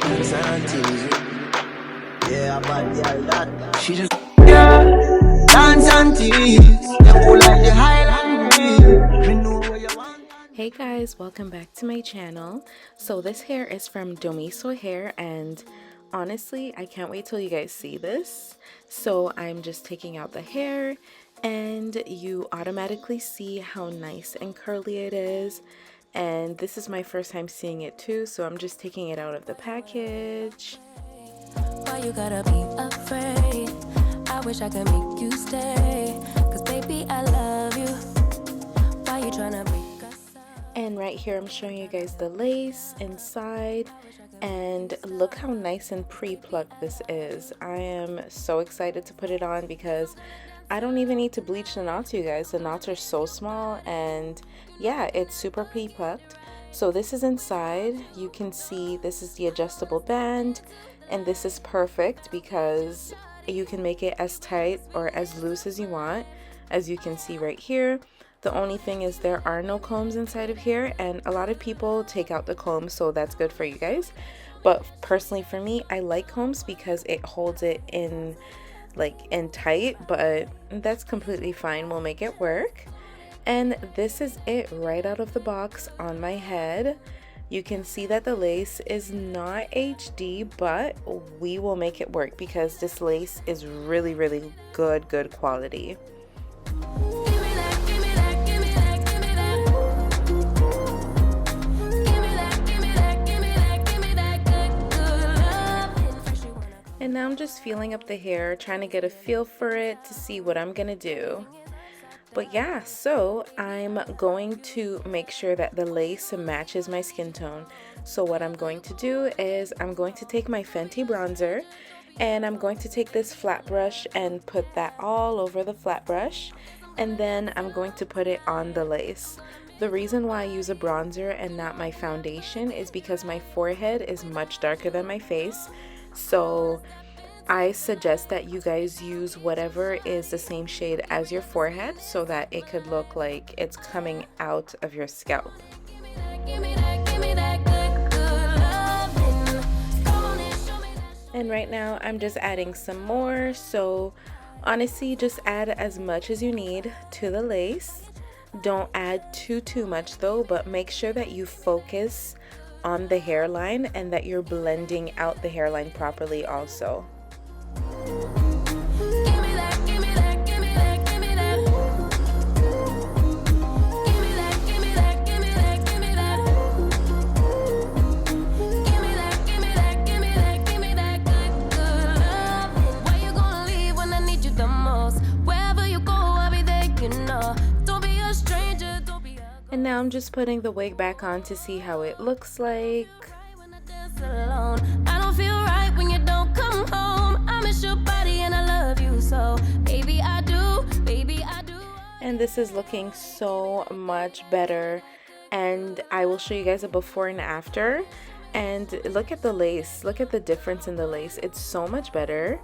dance and tease you. Yeah, but girl, that she just dance and tease. They pull like the Highland breeze. We know where you want. Hey guys, welcome back to my channel. So this hair is from Domiso hair, and honestly I can't wait till you guys see this. So I'm just taking out the hair and you automatically see how nice and curly it is, and this is my first time seeing it too, so I'm just taking it out of the package. Why you gotta be afraid? I wish I could make you stay, 'cause baby I love you. Why you tryna break us up? And right here I'm showing you guys the lace inside, and look how nice and pre-plucked this is. I am so excited to put it on because I don't even need to bleach the knots, you guys. The knots are so small, and yeah, it's super pre-plucked. So this is inside. You can see this is the adjustable band, and this is perfect because you can make it as tight or as loose as you want, as you can see right here. The only thing is there are no combs inside of here, and a lot of people take out the combs, so that's good for you guys. But personally for me, I like combs because it holds it in tight, but that's completely fine. We'll make it work. And this is it right out of the box on my head. You can see that the lace is not HD, but we will make it work because this lace is really good quality. And now I'm just feeling up the hair, trying to get a feel for it to see what I'm gonna do. But yeah, so I'm going to make sure that the lace matches my skin tone. So what I'm going to do is I'm going to take my Fenty bronzer, and I'm going to take this flat brush and put that all over the flat brush, and then I'm going to put it on the lace. The reason why I use a bronzer and not my foundation is because my forehead is much darker than my face. So I suggest that you guys use whatever is the same shade as your forehead so that it could look like it's coming out of your scalp. And right now I'm just adding some more, so honestly just add as much as you need to the lace. Don't add too much though, but make sure that you focus on the hairline and that you're blending out the hairline properly also. And now I'm just putting the wig back on to see how it looks like. I don't feel right when you don't come home. I miss your body and I love you so. Baby I do, baby I do. And this is looking so much better, and I will show you guys a before and after. And look at the lace, look at the difference in the lace. It's so much better.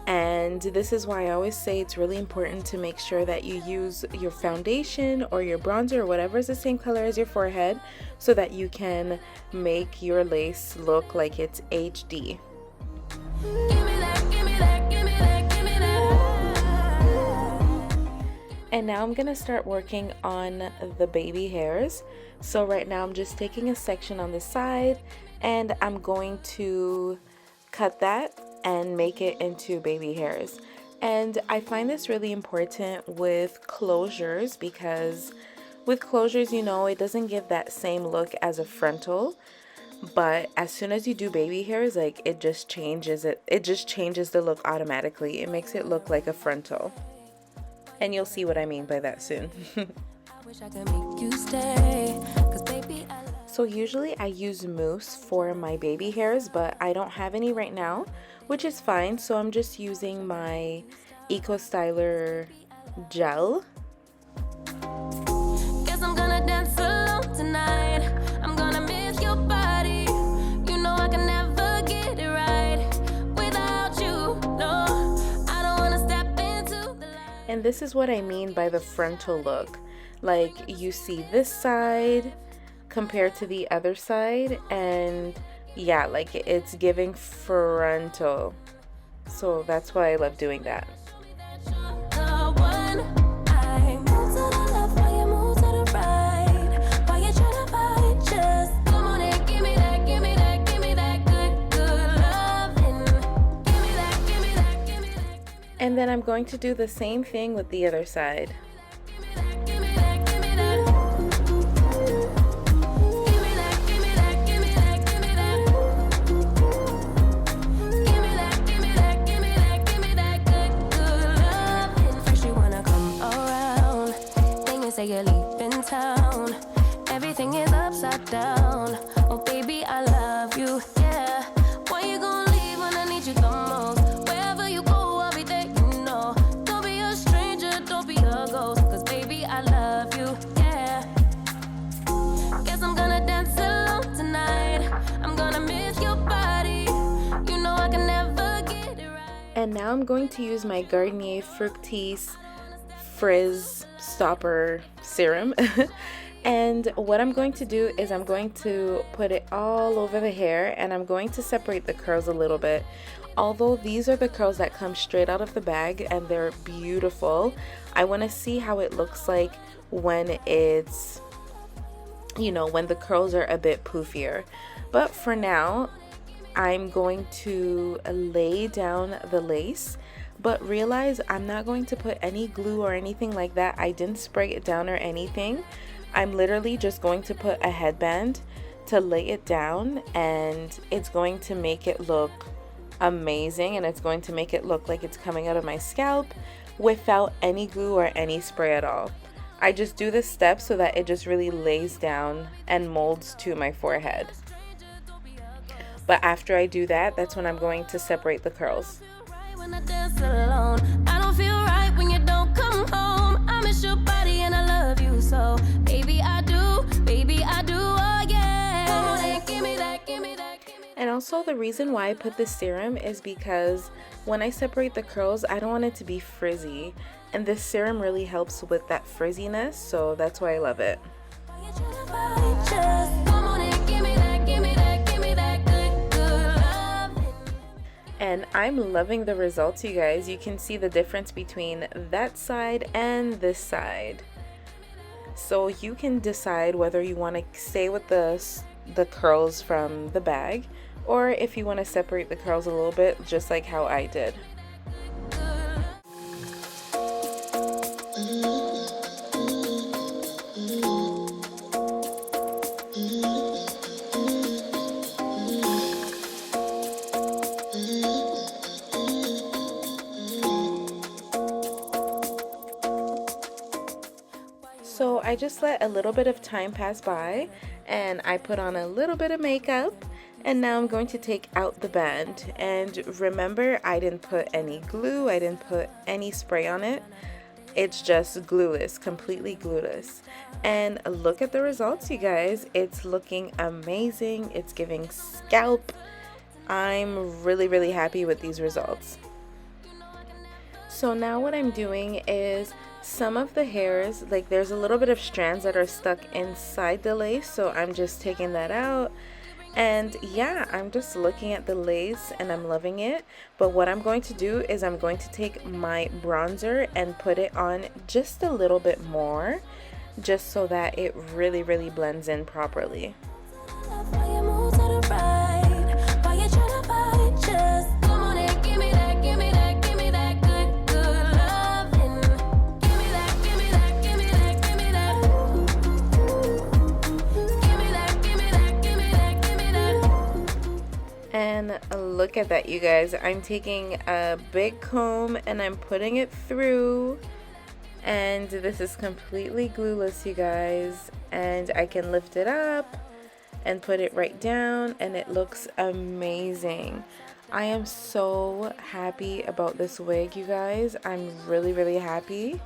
And this is why I always say it's really important to make sure that you use your foundation or your bronzer or whatever is the same color as your forehead, so that you can make your lace look like it's HD. And now I'm gonna start working on the baby hairs. So right now I'm just taking a section on the side, and I'm going to cut that and make it into baby hairs. And I find this really important with closures because with closures, you know, it doesn't give that same look as a frontal, but as soon as you do baby hairs, like it just changes the look automatically. It makes it look like a frontal, and you'll see what I mean by that soon. So usually I use mousse for my baby hairs, but I don't have any right now, which is fine. So I'm just using my Eco Styler gel. Guess I'm gonna dance alone tonight. I'm gonna miss your body. You know I can never get it right without you. No, I don't wanna step into the light. And this is what I mean by the frontal look. Like you see this side compared to the other side, and Yeah, like it's giving frontal. So that's why I love doing that. And then I'm going to do the same thing with the other side. You're leaving town, everything is upside down. Oh baby, I love you, yeah. Why you gonna leave when I need you the most? Wherever you go, I'll be there, you know. Don't be a stranger, don't be a ghost, cause baby, I love you, yeah. Guess I'm gonna dance alone tonight. I'm gonna miss your body. You know I can never get it right. And now I'm going to use my Garnier Fructis Frizz Stopper Serum. And what I'm going to do is I'm going to put it all over the hair, and I'm going to separate the curls a little bit. Although these are the curls that come straight out of the bag and they're beautiful, I want to see how it looks like when it's, you know, when the curls are a bit poofier. But for now, I'm going to lay down the lace. But realize I'm not going to put any glue or anything like that. I didn't spray it down or anything. I'm literally just going to put a headband to lay it down, and it's going to make it look amazing, and it's going to make it look like it's coming out of my scalp without any glue or any spray at all. I just do this step so that it just really lays down and molds to my forehead. But after I do that, that's when I'm going to separate the curls. When I dance alone, I don't feel right when you don't come home. I miss your body and I love you so. Baby, I do, oh yeah. Come on and give me that, give me that, give me that. And also the reason why I put this serum is because when I separate the curls, I don't want it to be frizzy. And this serum really helps with that frizziness, so that's why I love it. And I'm loving the results, you guys. You can see the difference between that side and this side. So you can decide whether you want to stay with the curls from the bag, or if you want to separate the curls a little bit, just like how I did. So I just let a little bit of time pass by, and I put on a little bit of makeup, and now I'm going to take out the band. And remember, I didn't put any glue, I didn't put any spray on it. It's just glueless, completely glueless. And look at the results, you guys. It's looking amazing. It's giving scalp. I'm really happy with these results. So now what I'm doing is some of the hairs, like there's a little bit of strands that are stuck inside the lace, so I'm just taking that out. And yeah, I'm just looking at the lace and I'm loving it. But what I'm going to do is I'm going to take my bronzer and put it on just a little bit more, just so that it really blends in properly. And look at that, you guys. I'm taking a big comb and I'm putting it through, and this is completely glueless, you guys. And I can lift it up and put it right down, and it looks amazing. I am so happy about this wig, you guys. I'm really happy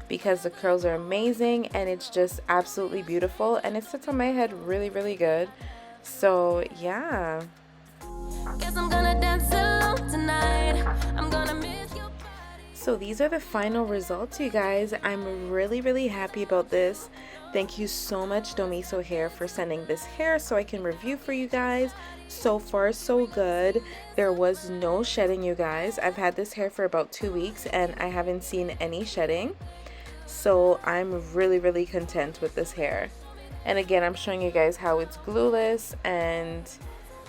because the curls are amazing and it's just absolutely beautiful, and it sits on my head really good. So yeah. Guess I'm gonna dance alone tonight. I'm gonna miss your body. So these are the final results, you guys. I'm really happy about this. Thank you so much, Domiso Hair, for sending this hair so I can review for you guys. So far, so good. There was no shedding, you guys. I've had this hair for about 2 weeks and I haven't seen any shedding. So I'm really content with this hair. And again, I'm showing you guys how it's glueless and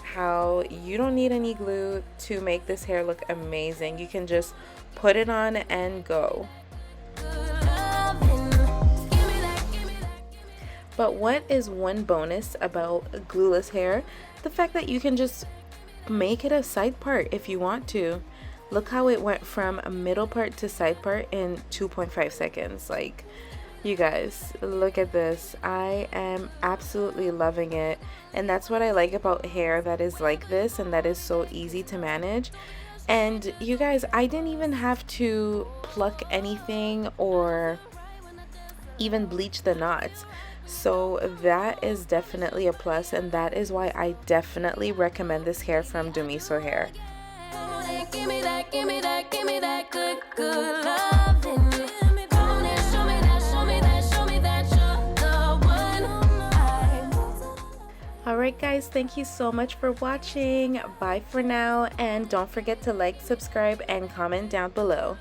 how you don't need any glue to make this hair look amazing. You can just put it on and go. But what is one bonus about glueless hair? The fact that you can just make it a side part if you want to. Look how it went from a middle part to side part in 2.5 seconds. Like, you guys, look at this. I am absolutely loving it. And that's what I like about hair that is like this and that is so easy to manage. And you guys, I didn't even have to pluck anything or even bleach the knots. So that is definitely a plus, and that is why I definitely recommend this hair from Domiso Hair. Give me that good, good loving. Come on and show me that you're the one. Alright guys, thank you so much for watching. Bye for now, and don't forget to like, subscribe, and comment down below.